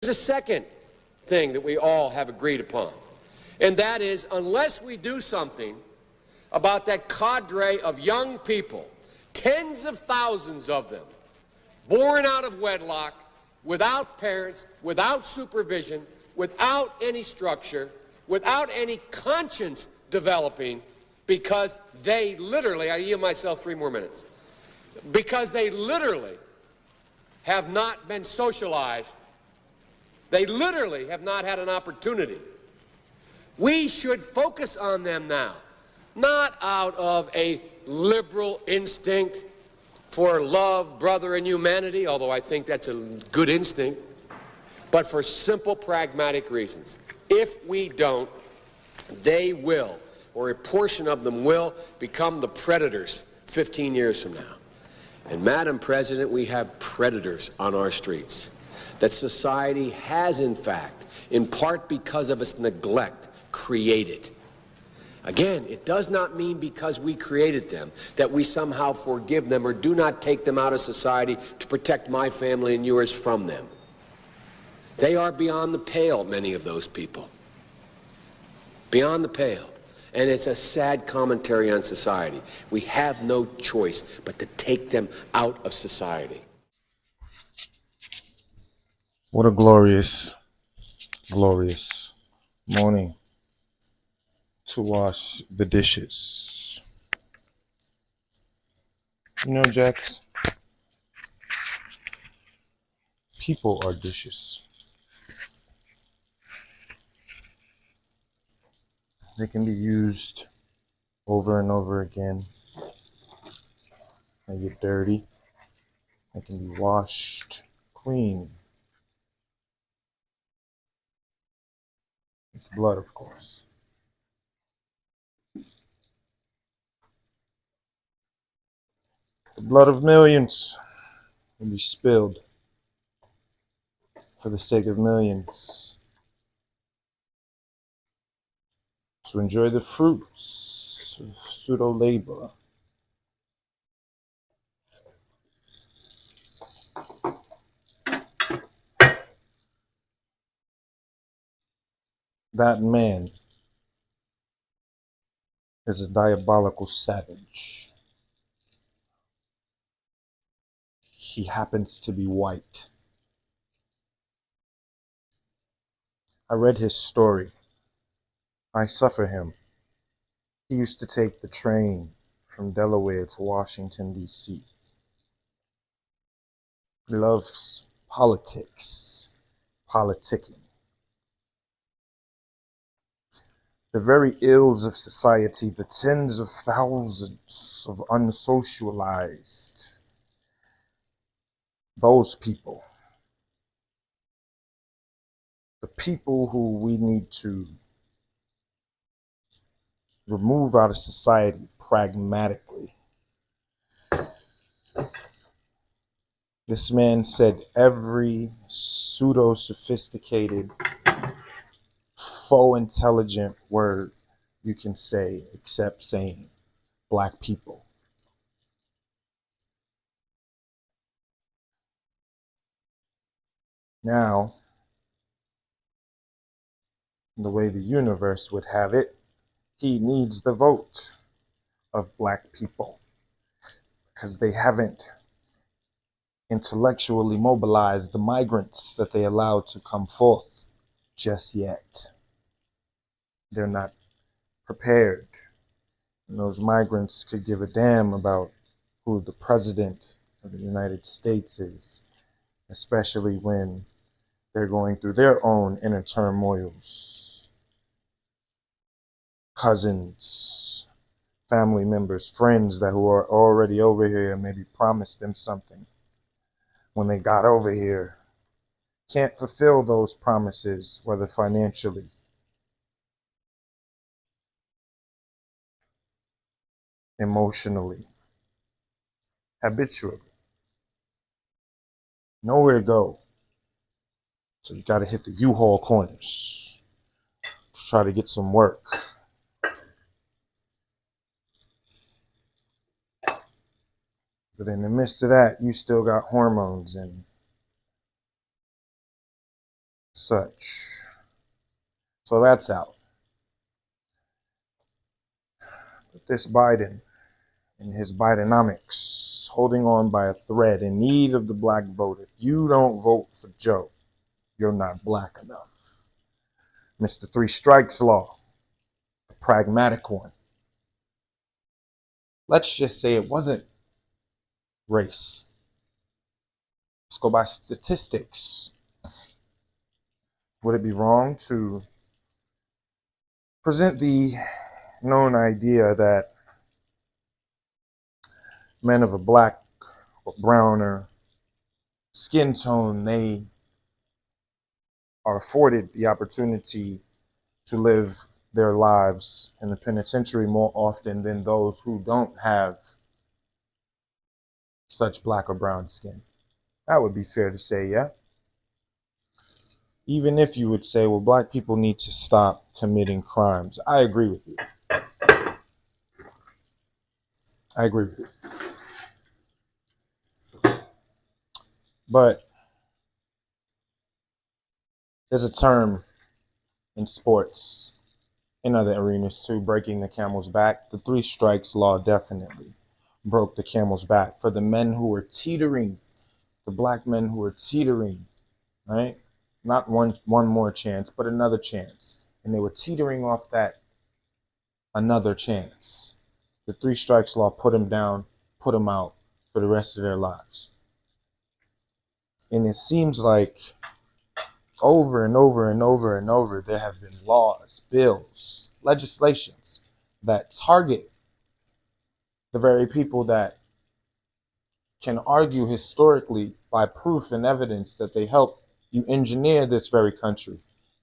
There's a second thing that we all have agreed upon, and that is unless we do something about that cadre of young people, tens of thousands of them, born out of wedlock, without parents, without supervision, without any structure, without any conscience developing, because they literally, I yield myself 3 more minutes, because they literally have not been socialized. They literally have not had an opportunity. We should focus on them now, not out of a liberal instinct for love, brother, and humanity, although I think that's a good instinct, but for simple, pragmatic reasons. If we don't, they will, or a portion of them will, become the predators 15 years from now. And Madam President, we have predators on our streets that society has, in fact, in part because of its neglect, created. Again, it does not mean because we created them that we somehow forgive them or do not take them out of society to protect my family and yours from them. They are beyond the pale, many of those people. Beyond the pale. And it's a sad commentary on society. We have no choice but to take them out of society. What a glorious, glorious morning to wash the dishes. You know, Jax, people are dishes. They can be used over and over again. They get dirty. They can be washed clean. With blood, of course. The blood of millions will be spilled for the sake of millions to enjoy the fruits of pseudo-labor. That man is a diabolical savage. He happens to be white. I read his story. I suffer him. He used to take the train from Delaware to Washington, D.C. He loves politics, politicking. The very ills of society, the tens of thousands of unsocialized, those people, the people who we need to remove out of society pragmatically. This man said every pseudo-sophisticated, faux intelligent word you can say except saying black people. Now, the way the universe would have it, he needs the vote of black people because they haven't intellectually mobilized the migrants that they allowed to come forth just yet. They're not prepared. And those migrants could give a damn about who the president of the United States is, especially when they're going through their own inner turmoils. Cousins, family members, friends that who are already over here and maybe promised them something when they got over here can't fulfill those promises, whether financially, emotionally, habitually. Nowhere to go. So you got to hit the U-Haul corners to try to get some work. But in the midst of that, you still got hormones and such. So that's out. But this Biden and his Bidenomics, holding on by a thread, in need of the black vote. If you don't vote for Joe, you're not black enough. Mr. Three Strikes Law, the pragmatic one. Let's just say it wasn't race. Let's go by statistics. Would it be wrong to present the known idea that men of a black or browner skin tone, they are afforded the opportunity to live their lives in the penitentiary more often than those who don't have such black or brown skin? That would be fair to say, yeah? Even if you would say, well, black people need to stop committing crimes. I agree with you. I agree with you. But there's a term in sports, in other arenas too, breaking the camel's back. The Three Strikes Law definitely broke the camel's back for the men who were teetering, the black men who were teetering, right? Not one more chance, but another chance. And they were teetering off that another chance. The Three Strikes Law put them down, put them out for the rest of their lives. And it seems like over and over and over and over, there have been laws, bills, legislations that target the very people that can argue historically by proof and evidence that they helped you engineer this very country,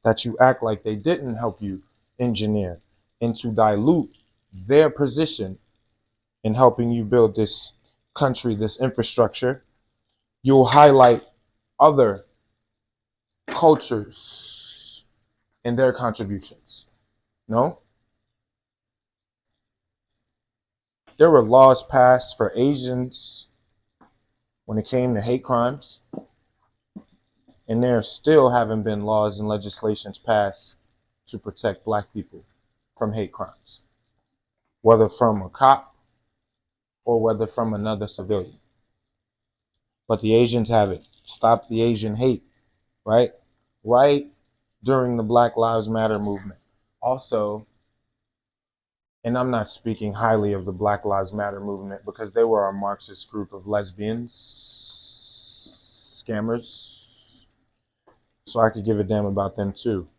that you act like they didn't help you engineer, and to dilute their position in helping you build this country, this infrastructure. You'll highlight other cultures and their contributions. No? There were laws passed for Asians when it came to hate crimes, and there still haven't been laws and legislations passed to protect black people from hate crimes, whether from a cop or whether from another civilian. But the Asians have it. Stop the Asian hate, right? Right during the Black Lives Matter movement. Also, and I'm not speaking highly of the Black Lives Matter movement because they were a Marxist group of lesbians, scammers, so I could give a damn about them too.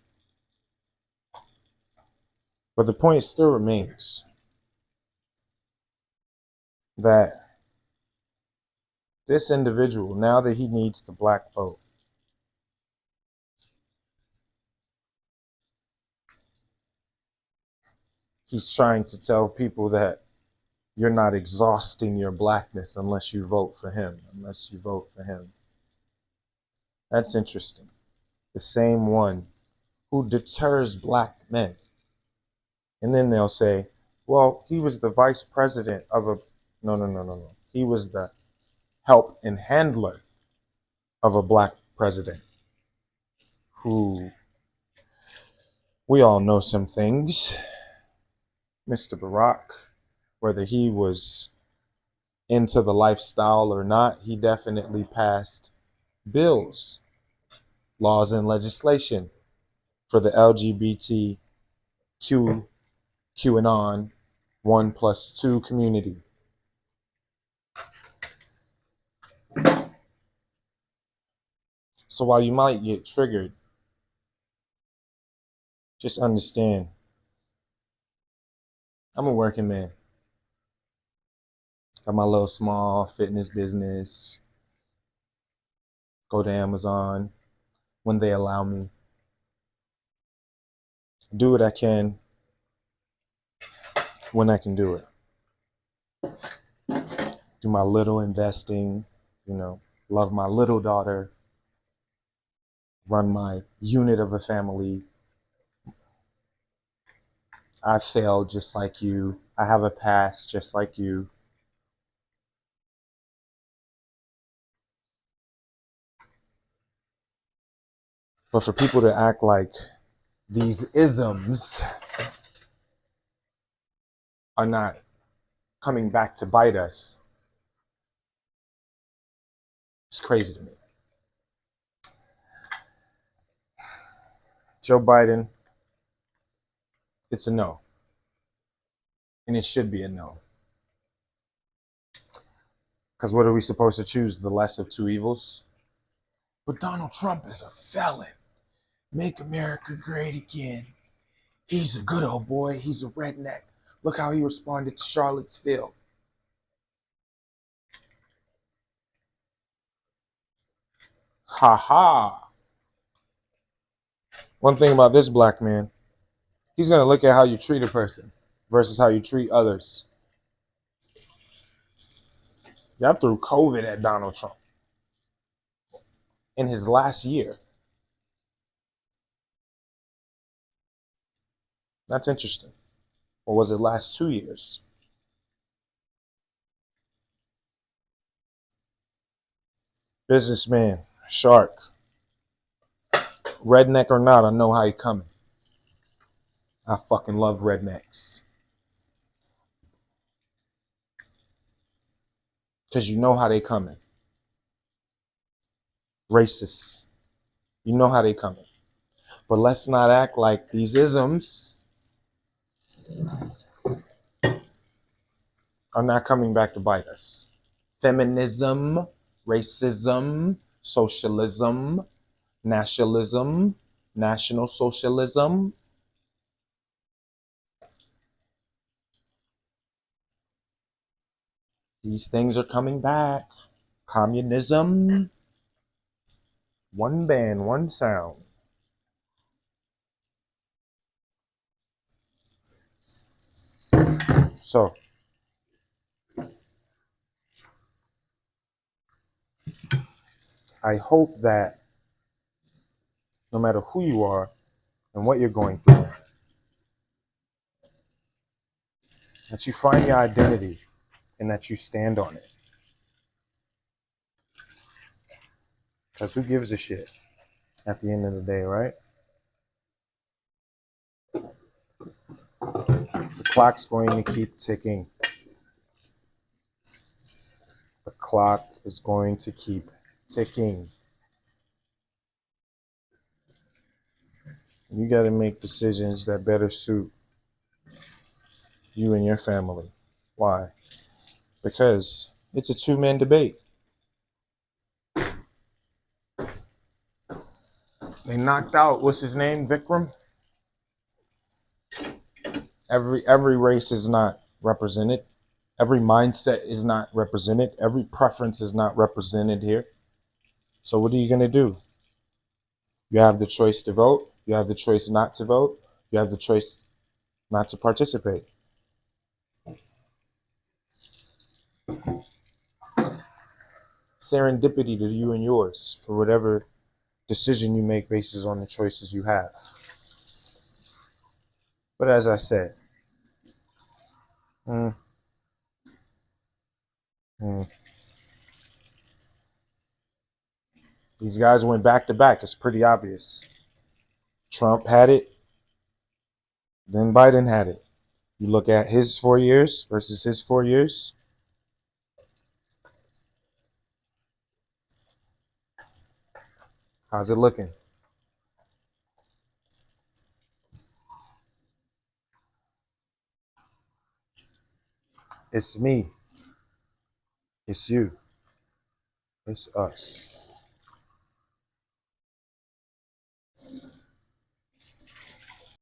But the point still remains that this individual, now that he needs the black vote, he's trying to tell people that you're not exhausting your blackness unless you vote for him, unless you vote for him. That's interesting. The same one who deters black men. And then they'll say, well, he was the vice president of a... No. He was the help and handler of a black president who, we all know some things. Mr. Barack, whether he was into the lifestyle or not, he definitely passed bills, laws, and legislation for the LGBTQ, QAnon 1+2 community. So while you might get triggered, just understand, I'm a working man. Got my little small fitness business. Go to Amazon when they allow me. Do what I can when I can do it. Do my little investing, love my little daughter, run my unit of a family. I failed just like you. I have a past just like you. But for people to act like these isms are not coming back to bite us, it's crazy to me. Joe Biden, it's a no. And it should be a no. Because what are we supposed to choose? The less of two evils? But Donald Trump is a felon. Make America great again. He's a good old boy. He's a redneck. Look how he responded to Charlottesville. Ha ha. One thing about this black man, he's going to look at how you treat a person versus how you treat others. Y'all threw COVID at Donald Trump in his last year. That's interesting. Or was it last 2 years? Businessman, shark, redneck or not, I know how he coming. I fucking love rednecks. Because you know how they coming. Racists. You know how they coming. But let's not act like these isms are not coming back to bite us. Feminism, racism, socialism, nationalism, national socialism. These things are coming back. Communism. One band, one sound. So, I hope that no matter who you are and what you're going through, that you find your identity and that you stand on it. Because who gives a shit at the end of the day, right? The clock's going to keep ticking. The clock is going to keep ticking. You got to make decisions that better suit you and your family. Why? Because it's a two-man debate. They knocked out, what's his name, Vikram? Every race is not represented. Every mindset is not represented. Every preference is not represented here. So what are you going to do? You have the choice to vote. You have the choice not to vote. You have the choice not to participate. Serendipity to you and yours for whatever decision you make based on the choices you have. But as I said, these guys went back to back. It's pretty obvious. Trump had it, then Biden had it. You look at his 4 years versus his 4 years. How's it looking? It's me. It's you. It's us.